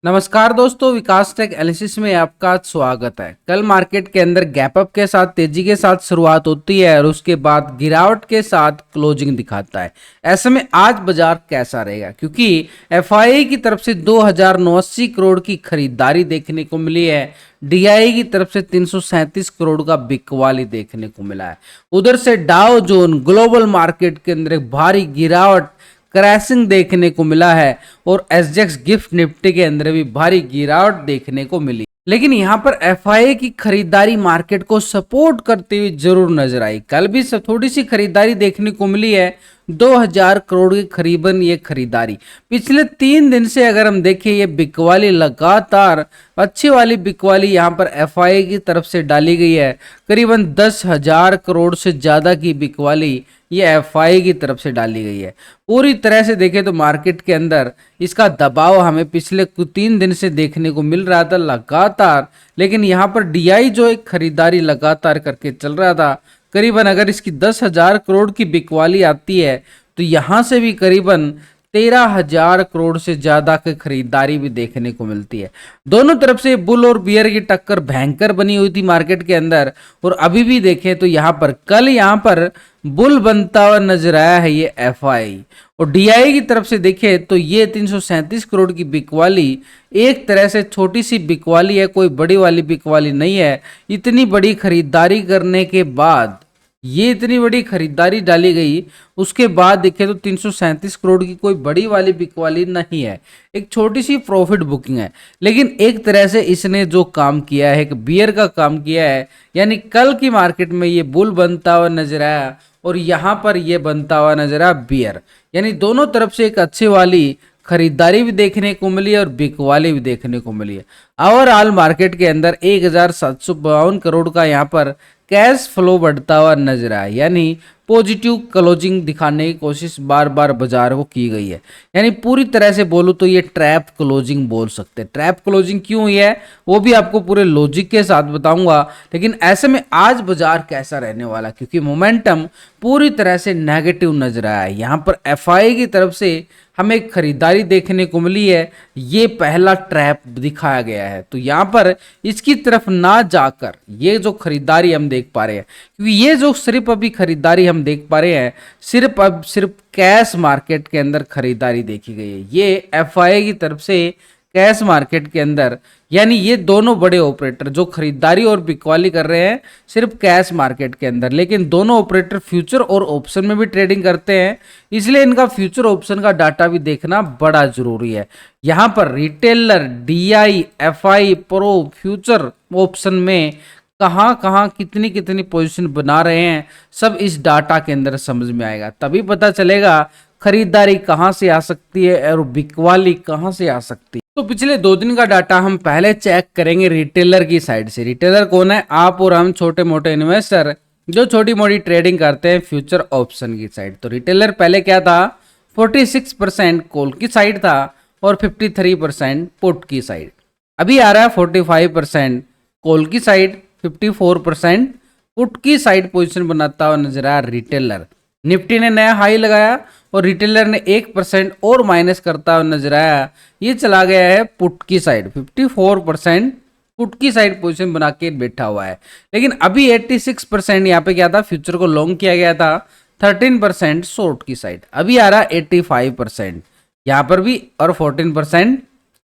नमस्कार दोस्तों, विकास take analysis में आपका स्वागत है। कल मार्केट के अंदर गैप अप के साथ तेजी के साथ शुरुआत होती है और उसके बाद गिरावट के साथ क्लोजिंग दिखाता है। ऐसे में आज बाजार कैसा रहेगा, क्योंकि एफआईआई की तरफ से 2980 करोड़ की खरीदारी देखने को मिली है। डीआई की तरफ से 337 करोड़ का बिकवाली देखने को मिला है। उधर से डाउ जोन ग्लोबल मार्केट के अंदर एक भारी गिरावट क्रैशिंग देखने को मिला है और एसजेक्स गिफ्ट निफ्टी के अंदर भी भारी गिरावट देखने को मिली। लेकिन यहाँ पर एफआईआई की खरीदारी मार्केट को सपोर्ट करते हुए जरूर नजर आई। कल भी थोड़ी सी खरीदारी देखने को मिली है, 2000 करोड़ की करीबन ये खरीदारी। पिछले 3 दिन से अगर हम देखें, ये बिकवाली लगातार अच्छी वाली बिकवाली यहाँ पर एफआईआई की तरफ से डाली गई है। करीबन 10,000 करोड़ से ज्यादा की बिकवाली ये एफआईआई की तरफ से डाली गई है। पूरी तरह से देखें तो मार्केट के अंदर इसका दबाव हमें पिछले 3 दिन से देखने को मिल रहा था लगातार। लेकिन यहाँ पर डीआई जो एक खरीदारी लगातार करके चल रहा था, करीबन अगर इसकी 10,000 करोड़ की बिकवाली आती है तो यहाँ से भी करीबन 13,000 करोड़ से ज्यादा की खरीदारी भी देखने को मिलती है। दोनों तरफ से बुल और बियर की टक्कर भयंकर बनी हुई थी मार्केट के अंदर। और अभी भी देखें तो यहाँ पर कल यहाँ पर बुल बनता हुआ नजर आया है ये एफआईआई। और डीआई की तरफ से देखें तो ये 337 करोड़ की बिकवाली एक तरह से छोटी सी बिकवाली है, कोई बड़ी वाली बिकवाली नहीं है। इतनी बड़ी खरीदारी करने के बाद, ये इतनी बड़ी खरीदारी डाली गई, उसके बाद देखें तो 337 करोड़ की कोई बड़ी वाली बिकवाली नहीं है, एक छोटी सी प्रॉफिट बुकिंग है। लेकिन एक तरह से इसने जो काम किया है, एक बियर का काम किया है। यानी कल की मार्केट में ये बुल बनता हुआ नजर आया और यहाँ पर ये बनता हुआ नजर आया बियर। यानी दोनों तरफ से एक अच्छी वाली खरीदारी भी देखने को मिली है और बिकवाली भी देखने को मिली है। ओवरऑल मार्केट के अंदर 1752 करोड़ का यहाँ पर कैश फ्लो बढ़ता हुआ नजर आया। यानी पॉजिटिव क्लोजिंग दिखाने की कोशिश बार बार बाजार को की गई है। यानी पूरी तरह से बोलूं तो ये ट्रैप क्लोजिंग बोल सकते हैं। ट्रैप क्लोजिंग क्यों हुई है वो भी आपको पूरे लॉजिक के साथ बताऊंगा। लेकिन ऐसे में आज बाजार कैसा रहने वाला, क्योंकि मोमेंटम पूरी तरह से नेगेटिव नजर आया है। यहाँ पर एफआईआई की तरफ से हमें एक खरीदारी देखने को मिली है, ये पहला ट्रैप दिखाया गया है। तो यहाँ पर इसकी तरफ ना जाकर ये जो खरीदारी हम देख पा रहे हैं, क्योंकि ये जो सिर्फ अभी खरीदारी हम देख पा रहे हैं, सिर्फ कैश मार्केट के अंदर खरीदारी देखी गई है। ये एफआईआई की तरफ से कैश मार्केट के अंदर, यानी ये दोनों बड़े ऑपरेटर जो खरीदारी और बिकवाली कर रहे हैं सिर्फ कैश मार्केट के अंदर, लेकिन दोनों ऑपरेटर फ्यूचर और ऑप्शन में भी ट्रेडिंग करते हैं। इसलिए इनका फ्यूचर ऑप्शन का डाटा भी देखना बड़ा जरूरी है। यहाँ पर retailer, DI, FI, pro future option में कहाँ कहाँ कितनी कितनी पोजीशन बना रहे हैं, सब इस डाटा के अंदर समझ में आएगा। तभी पता चलेगा खरीदारी कहाँ से आ सकती है और बिकवाली कहाँ से आ सकती है। तो पिछले 2 दिन का डाटा हम पहले चेक करेंगे रिटेलर की साइड से। रिटेलर कौन है? आप और हम छोटे मोटे इन्वेस्टर जो छोटी मोटी ट्रेडिंग करते हैं फ्यूचर ऑप्शन की साइड। तो रिटेलर पहले क्या था? 46% कॉल की साइड था और 53% पुट की साइड। अभी आ रहा है 45% कॉल की साइड, 54% पुट की साइड पोजीशन बनाता हुआ नजर आया रिटेलर। निफ्टी ने नया हाई लगाया और रिटेलर ने 1% और माइनस करता हुआ नजर आया। ये चला गया है पुट की साइड, 54% पुट की साइड पोजीशन बना के बैठा हुआ है। लेकिन अभी 86% यहाँ पे क्या था? फ्यूचर को लॉन्ग किया गया था, 13% शॉर्ट की साइड। अभी आ रहा 85% यहाँ पर भी और 14%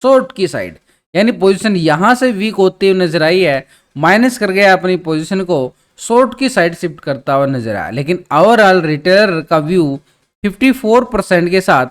शॉर्ट की साइड। यानी पोजीशन यहाँ से वीक होती हुई नजर आई है, माइनस कर गया अपनी पोजीशन को, शॉर्ट की साइड शिफ्ट करता हुआ नजर आया। लेकिन ओवरऑल रिटेलर का व्यू 54% के साथ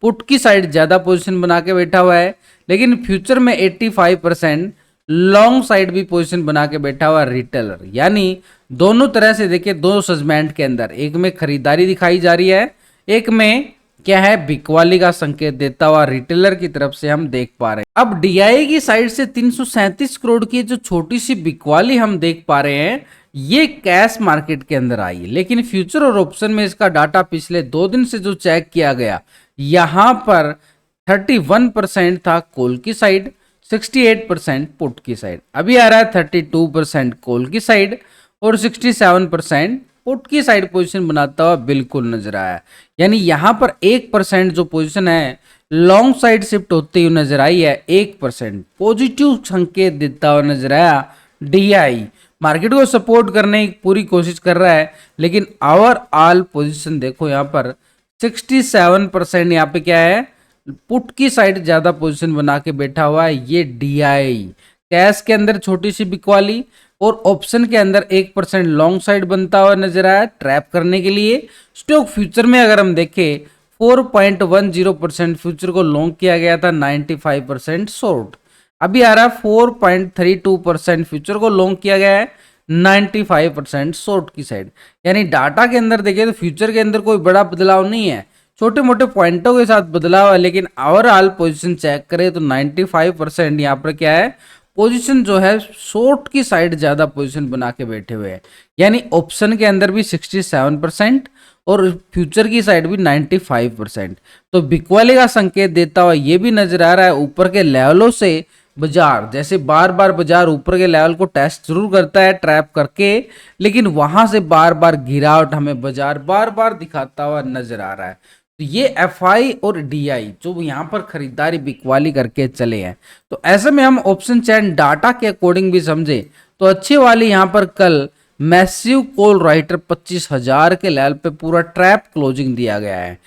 पुट की साइड ज्यादा पोजीशन बना के बैठा हुआ है। लेकिन फ्यूचर में 85% लॉन्ग साइड भी पोजीशन बना के बैठा हुआ रिटेलर। यानी दोनों तरह से देखिए, दो सेगमेंट के अंदर एक में खरीदारी दिखाई जा रही है, एक में क्या है? बिकवाली का संकेत देता हुआ रिटेलर की तरफ से हम देख पा रहे हैं। अब डीआई की साइड से 337 करोड़ की जो छोटी सी बिकवाली हम देख पा रहे हैं, ये कैश मार्केट के अंदर आई। लेकिन फ्यूचर और ऑप्शन में इसका डाटा पिछले 2 दिन से जो चेक किया गया, यहां पर 31% था कॉल की साइड, 68% पुट की साइड। अभी आ रहा है 32% कॉल की साइड और 67% पुट की साइड पोजीशन बनाता हुआ बिल्कुल नजर आया। यानी यहां पर 1% जो पोजीशन है लॉन्ग साइड शिफ्ट होती हुई नजर आई है 1%। पॉजिटिव संकेत देता हुआ नजर आया डीआई, मार्केट को सपोर्ट करने की पूरी कोशिश कर रहा है, लेकिन ओवरऑल पोजीशन देखो यहाँ पर 67% यहाँ पे क्या है, पुट की साइड ज्यादा पोजीशन बना के बैठा हुआ है ये डीआई। कैश के अंदर छोटी सी बिकवाली और ऑप्शन के अंदर 1% लॉन्ग साइड बनता हुआ नजर आया ट्रैप करने के लिए। स्टॉक फ्यूचर में अगर हम देखें 4.10% फ्यूचर को लॉन्ग किया गया था, 95% शॉर्ट। अभी आ रहा है 4.32% फ्यूचर को लॉन्ग किया गया है, 95% शॉर्ट की साइड। यानी डाटा के अंदर देखें तो फ्यूचर के अंदर कोई बड़ा बदलाव नहीं है, छोटे मोटे पॉइंटों के साथ बदलाव है, लेकिन ओवरऑल पोजीशन चेक करें तो 95% यहाँ पर क्या है, पोजीशन जो है शॉर्ट की साइड ज्यादा पोजीशन बना के बैठे हुए हैं। यानी ऑप्शन के अंदर भी 67% और फ्यूचर की साइड भी 95%। तो बिकवाली का संकेत देता हुआ ये भी नजर आ रहा है ऊपर के लेवलों से बाजार जैसे बार बार बाजार ऊपर के लेवल को टेस्ट जरूर करता है ट्रैप करके, लेकिन वहां से बार बार गिरावट हमें बाजार बार बार दिखाता हुआ नजर आ रहा है। तो ये एफआई और डीआई जो यहाँ पर खरीदारी बिकवाली करके चले हैं, तो ऐसे में हम ऑप्शन चैन डाटा के अकॉर्डिंग भी समझे तो अच्छी वाली यहाँ पर कल मैसिव कॉल राइटर 25,000 के लेवल पे पूरा ट्रैप क्लोजिंग दिया गया है।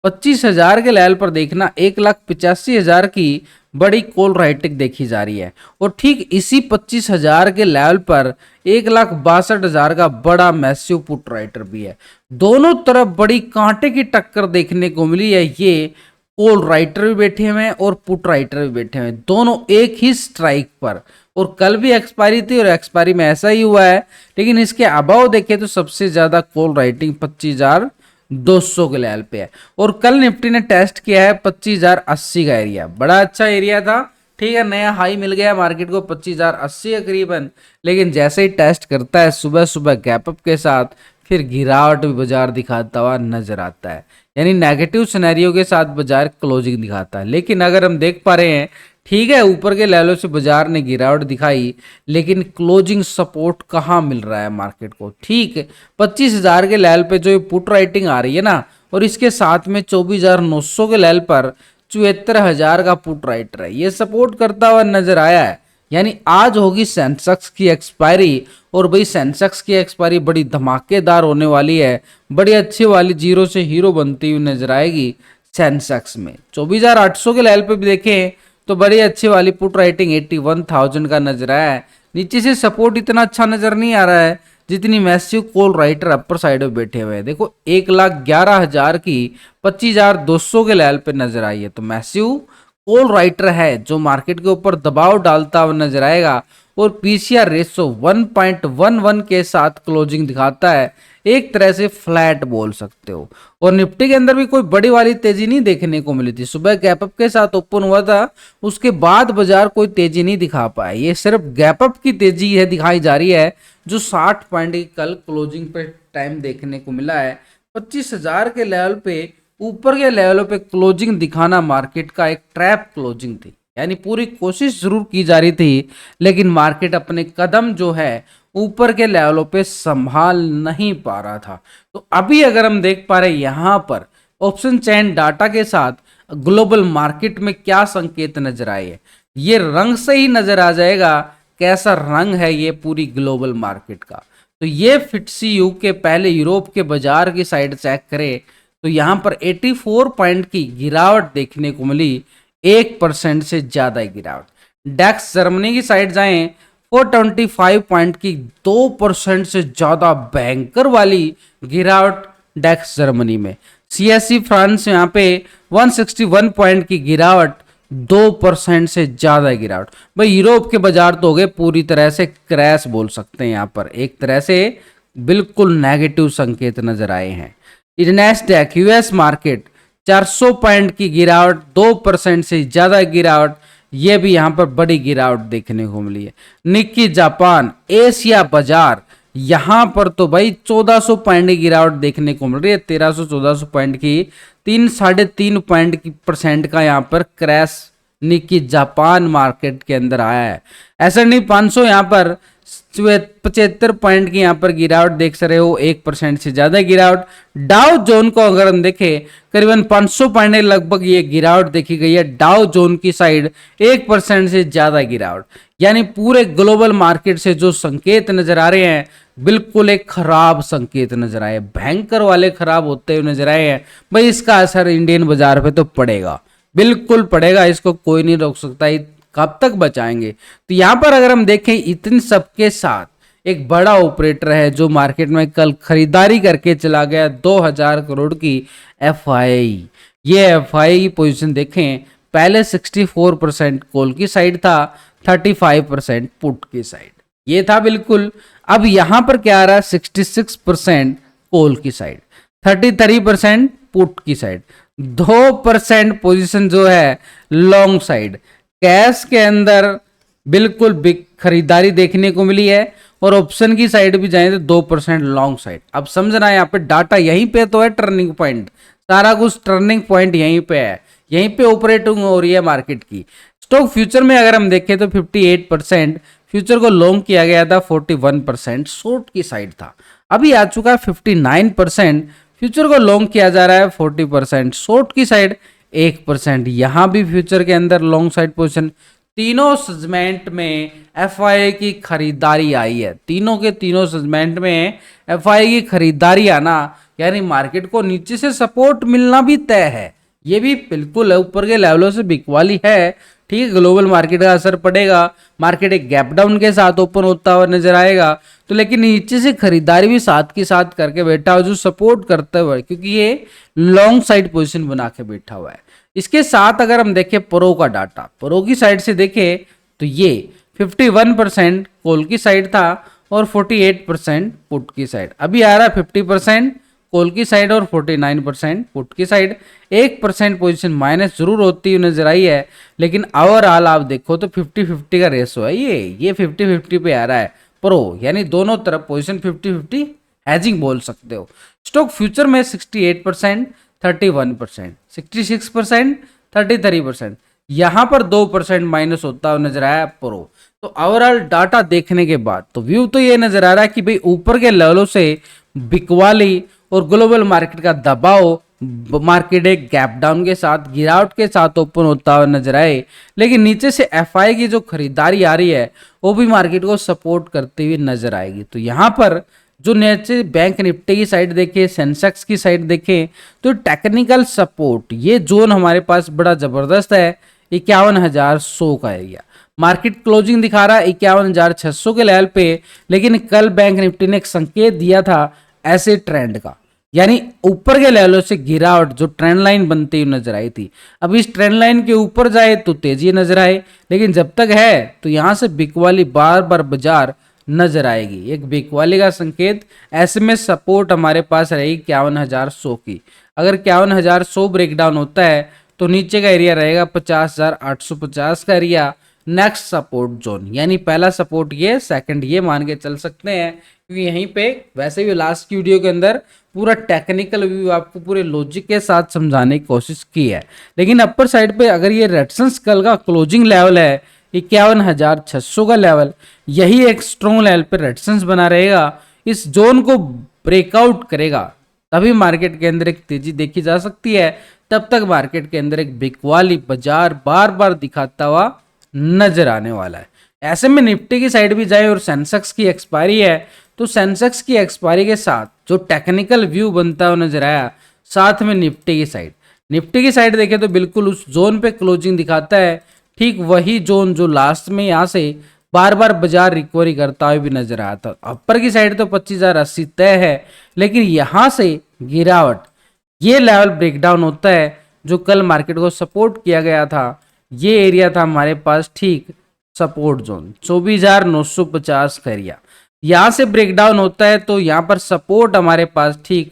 25,000 के लेवल पर देखना 1,85,000 की बड़ी कॉल राइटिंग देखी जा रही है, और ठीक इसी 25,000 के लेवल पर 1,62,000 का बड़ा मैसिव पुट राइटर भी है। दोनों तरफ बड़ी कांटे की टक्कर देखने को मिली है। ये कॉल राइटर भी बैठे हुए हैं और पुट राइटर भी बैठे हुए हैं, दोनों एक ही स्ट्राइक पर। और कल भी एक्सपायरी थी और एक्सपायरी में ऐसा ही हुआ है, लेकिन इसके अभाव देखें तो सबसे ज्यादा कॉल राइटिंग 25,200 के लेवल पे है। और कल निफ्टी ने टेस्ट किया है 25,080 का एरिया, बड़ा अच्छा एरिया था, ठीक है, नया हाई मिल गया मार्केट को 25,080 है करीबन। लेकिन जैसे ही टेस्ट करता है सुबह सुबह गैप अप के साथ, फिर गिरावट भी बाजार दिखाता हुआ नजर आता है, यानी नेगेटिव सिनेरियो के साथ बाजार क्लोजिंग दिखाता है। लेकिन अगर हम देख पा रहे हैं, ठीक है, ऊपर के लेवलों से बाजार ने गिरावट दिखाई, लेकिन क्लोजिंग सपोर्ट कहाँ मिल रहा है मार्केट को, ठीक 25,000 के लेवल पे जो ये पुट राइटिंग आ रही है ना, और इसके साथ में 24,900 के लेवल पर 74,000 का पुट राइटर है, ये सपोर्ट करता हुआ नजर आया है। यानी आज होगी सेंसेक्स की एक्सपायरी, और भाई सेंसेक्स की एक्सपायरी बड़ी धमाकेदार होने वाली है, बड़ी अच्छी वाली जीरो से हीरो बनती हुई नजर आएगी सेंसेक्स में। 24,800 के लेवल पे भी देखें तो बड़ी अच्छी वाली पुट राइटिंग 81,000 का नजर आया है। नीचे से सपोर्ट इतना अच्छा नजर नहीं आ रहा है जितनी massive call writer upper side में बैठे हुए हैं। देखो 1,11,000 की 25,200 के लेवल पे नजर आई है, तो मैसिव कॉल राइटर है जो मार्केट के ऊपर दबाव डालता हुआ नजर आएगा। और पीसीआर रेशो 1.11 के साथ क्लोजिंग दिखाता है, एक तरह से फ्लैट बोल सकते हो। और निफ्टी के अंदर भी कोई बड़ी वाली तेजी नहीं देखने को मिली थी, सुबह गैप अप के साथ ओपन हुआ था, उसके बाद बाजार कोई तेजी नहीं दिखा पाया। ये सिर्फ गैप अप की तेजी है दिखाई जा रही है, जो 60 पॉइंट की कल क्लोजिंग पे टाइम देखने को मिला है। 25,000 के लेवल पे ऊपर के लेवलों पे क्लोजिंग दिखाना मार्केट का एक ट्रैप क्लोजिंग थी, यानी पूरी कोशिश जरूर की जा रही थी, लेकिन मार्केट अपने कदम जो है ऊपर के लेवलों पे संभाल नहीं पा रहा था। तो अभी अगर हम देख पा रहे यहाँ पर ऑप्शन चैन डाटा के साथ ग्लोबल मार्केट में क्या संकेत नजर आए हैं, ये रंग से ही नजर आ जाएगा कैसा रंग है ये पूरी ग्लोबल मार्केट का। तो ये फिटसी यू के पहले यूरोप के बाजार की साइड चेक करें तो यहाँ पर 84 पॉइंट की गिरावट देखने को मिली, 1% से ज्यादा गिरावट। डेक्स जर्मनी की साइड जाएं 425 पॉइंट की 2% से ज्यादा भयंकर वाली गिरावट डेक्स जर्मनी में। सीएससी फ्रांस यहाँ पे 161 पॉइंट की गिरावट, 2% से ज्यादा गिरावट। भाई यूरोप के बाजार तो हो गए पूरी तरह से क्रैश बोल सकते हैं, यहाँ पर एक तरह से बिल्कुल नेगेटिव संकेत नजर आए हैं। नैस्डैक यूएस मार्केट 400 पॉइंट की गिरावट, 2% से ज्यादा गिरावट, ये भी यहां पर बड़ी गिरावट देखने को मिली है। निक्की जापान एशिया बाजार यहां पर तो भाई 1400 पॉइंट की गिरावट देखने को मिल रही है, 1300-1400 पॉइंट की 3-3.5 पॉइंट की % का यहां पर क्रैश निक्की जापान मार्केट के अंदर आया है। S&P 500 यहां पर 75 पॉइंट की यहाँ पर गिरावट देख रहे हो, 1% से ज्यादा गिरावट। डाउ जोन को अगर हम देखें करीबन 500 पॉइंट लगभग ये गिरावट देखी गई है डाउ जोन की साइड, 1% से ज्यादा गिरावट। यानी पूरे ग्लोबल मार्केट से जो संकेत नजर आ रहे हैं बिल्कुल एक खराब संकेत नजर आए, भयंकर वाले खराब होते हुए नजर आए हैं। भाई इसका असर इंडियन बाजार पे तो पड़ेगा, बिल्कुल पड़ेगा, इसको कोई नहीं रोक सकता। कब तक बचाएंगे? तो यहां पर अगर हम देखें इतने सबके साथ एक बड़ा ऑपरेटर है जो मार्केट में कल खरीदारी करके चला गया 2000 करोड़ की एफआई। ये एफआई की पोजीशन देखें, पहले 64% कॉल की साइड था, 35% पुट की साइड ये था बिल्कुल। अब यहां पर क्या आ रहा है, 66% कॉल की साइड, 33% पुट की साइड, 2% पोजीशन जो है लॉन्ग साइड। कैश के अंदर बिल्कुल बिग खरीदारी देखने को मिली है और ऑप्शन की साइड भी जाए तो 2% लॉन्ग साइड। अब समझना यहाँ पे डाटा यहीं पे तो है टर्निंग पॉइंट, सारा कुछ टर्निंग पॉइंट यहीं पे है, यहीं पे ऑपरेटिंग हो रही है मार्केट की। स्टॉक फ्यूचर में अगर हम देखें तो 58% फ्यूचर को लॉन्ग किया गया था, 41% शॉर्ट की साइड था। अभी आ चुका है 59% फ्यूचर को लॉन्ग किया जा रहा है, 40% शॉर्ट की साइड, 1% यहां भी फ्यूचर के अंदर लॉन्ग साइड पोजीशन। तीनों सेगमेंट में एफआई की खरीदारी आई है, तीनों के तीनों सेगमेंट में एफआई की खरीदारी आना यानी मार्केट को नीचे से सपोर्ट मिलना भी तय है। ये भी बिल्कुल ऊपर के लेवलों से बिकवाली है, ठीक है। ग्लोबल मार्केट का असर पड़ेगा, मार्केट एक गैप डाउन के साथ ओपन होता हुआ नजर आएगा, तो लेकिन नीचे से खरीदारी भी साथ के साथ करके बैठा हुआ जो सपोर्ट करते हुए, क्योंकि ये लॉन्ग साइड पोजीशन बना के बैठा हुआ है। इसके साथ अगर हम देखें प्रो का डाटा, प्रो की साइड से देखें तो ये 51% कॉल की साइड था और 48% पुट की साइड। अभी आ रहा है 50% कॉल की साइड और 49% पुट की साइड। 1% पोजीशन माइनस जरूर होती हुई नजर आई है, लेकिन ओवरऑल आप देखो तो 50-50 का रेशो है। ये 50-50 पे आ रहा है प्रो, यानी दोनों तरफ पोजीशन 50-50 हैजिंग बोल सकते हो। स्टॉक फ्यूचर में 68%, 31%, 66%, 33%, यहां पर 2% माइनस होता हुआ नजर आया प्रो। तो ओवरऑल डाटा देखने के बाद तो व्यू तो ये नजर आ रहा है कि भाई ऊपर के लेवलों से बिकवाली और ग्लोबल मार्केट का दबाव, मार्केट एक गैप डाउन के साथ गिरावट के साथ ओपन होता हुआ नजर आए, लेकिन नीचे से एफआई की जो खरीदारी आ रही है वो भी मार्केट को सपोर्ट करते हुए नजर आएगी। तो यहाँ पर जो नीचे बैंक निफ्टी की साइड देखें, सेंसेक्स की साइड देखें तो टेक्निकल सपोर्ट ये जोन हमारे पास बड़ा जबरदस्त है, 51,100 का एरिया। मार्केट क्लोजिंग दिखा रहा है 51,600 के लेवल पे, लेकिन कल बैंक निफ्टी ने एक संकेत दिया था ऐसे ट्रेंड का, यानी ऊपर के लेवलों से गिरावट जो ट्रेंड लाइन बनती हुई नजर आई थी। अब इस ट्रेंड लाइन के ऊपर जाए तो तेजी नजर आए, लेकिन जब तक है तो यहां से बिकवाली बार बार बाजार नजर आएगी। एक बिकवाली का संकेत, ऐसे में सपोर्ट हमारे पास रहेगी 51,100 की। अगर 51,100 ब्रेकडाउन होता है तो नीचे का एरिया रहेगा 50,850 का एरिया, नेक्स्ट सपोर्ट जोन। यानी पहला सपोर्ट ये, सेकंड ये मान के चल सकते हैं, क्योंकि यहीं पे वैसे भी लास्ट की वीडियो के अंदर पूरा टेक्निकल व्यू आपको पूरे लॉजिक के साथ समझाने की कोशिश की है। लेकिन अपर साइड पे अगर ये रेजिस्टेंस कल का क्लोजिंग लेवल है 51,600 का लेवल, यही एक स्ट्रॉन्ग लेवल पे रेजिस्टेंस बना रहेगा, इस जोन को ब्रेकआउट करेगा तभी मार्केट के अंदर एक तेजी देखी जा सकती है। तब तक मार्केट के अंदर एक बिकवाली बाजार बार बार दिखाता हुआ नजर आने वाला है। ऐसे में निफ्टी की साइड भी जाए और सेंसेक्स की एक्सपायरी है, तो सेंसेक्स की एक्सपायरी के साथ जो टेक्निकल व्यू बनता हुआ नजर आया, साथ में निफ्टी की साइड देखें तो बिल्कुल उस जोन पे क्लोजिंग दिखाता है, ठीक वही जोन जो लास्ट में यहाँ से बार बार बाजार रिकवरी करता हुआ भी नजर आया था। अपर की साइड तो 25,080 तय है, लेकिन यहां से गिरावट, ये लेवल ब्रेकडाउन होता है जो कल मार्केट को सपोर्ट किया गया था। ये एरिया था हमारे पास ठीक सपोर्ट जोन 24,950 का एरिया, यहां से ब्रेकडाउन होता है तो यहां पर सपोर्ट हमारे पास ठीक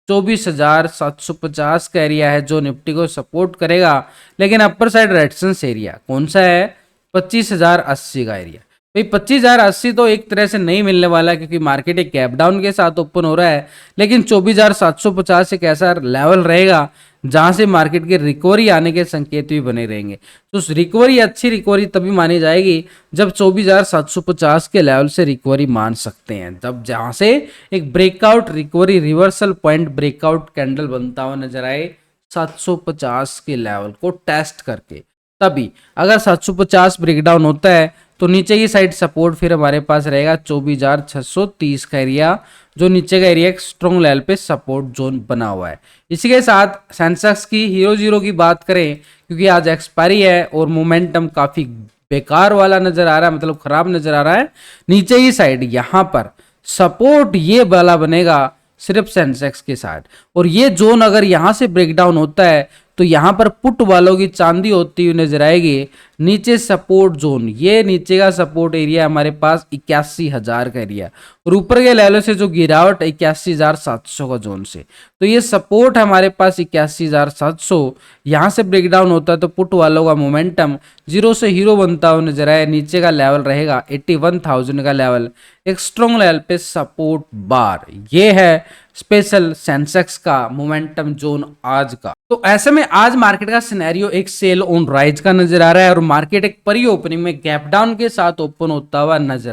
24,750 का एरिया है जो निफ्टी को सपोर्ट करेगा। लेकिन अपर साइड रेजिस्टेंस एरिया कौन सा है, 25,080 का एरिया। भाई 25,080 तो एक तरह से नहीं मिलने वाला है, क्योंकि मार्केट एक गैप डाउन के साथ ओपन हो रहा है। लेकिन 24,750 एक ऐसा लेवल रहेगा जहां से मार्केट के रिकवरी आने के संकेत भी बने रहेंगे। तो रिकवरी, अच्छी रिकवरी तभी मानी जाएगी जब 24,750 के लेवल से रिकवरी मान सकते हैं, जब जहां से एक breakout recovery reversal point breakout candle बनता हुआ नजर आए 750 के लेवल को टेस्ट करके। तभी अगर 750 ब्रेकडाउन होता है तो नीचे की साइड सपोर्ट फिर हमारे पास रहेगा 24,630 का एरिया, जो नीचे का एरिया एक स्ट्रॉन्ग लेवल पे सपोर्ट जोन बना हुआ है। इसी के साथ सेंसेक्स की हीरो जीरो की बात करें, क्योंकि आज एक्सपायरी है और मोमेंटम काफी बेकार वाला नजर आ रहा है, मतलब खराब नजर आ रहा है। नीचे की साइड यहां पर सपोर्ट ये वाला बनेगा सिर्फ सेंसेक्स के साथ, और ये जोन अगर यहां से ब्रेकडाउन होता है तो यहां पर पुट वालों की चांदी होती हुई नजर आएगी। नीचे सपोर्ट जोन, ये नीचे का सपोर्ट एरिया हमारे पास 81,000 का एरिया, और ऊपर के लेवल से जो गिरावट 81,700 का जोन से, तो ये सपोर्ट हमारे पास 81,700। यहां से ब्रेकडाउन होता है तो पुट वालों का मोमेंटम जीरो से हीरो बनता हुआ नजर आए। नीचे का लेवल रहेगा 81,000 का लेवल, एक स्ट्रॉन्ग लेवल पे सपोर्ट बार। ये है स्पेशल सेंसेक्स का मोमेंटम जोन आज का। तो ऐसे में आज मार्केट का सिनेरियो एक सेल ऑन राइज का नजर आ रहा है, और मार्केट एक परी ओपनिंग में गैप डाउन के साथ ओपन होता हुआ नजर आ रहा है।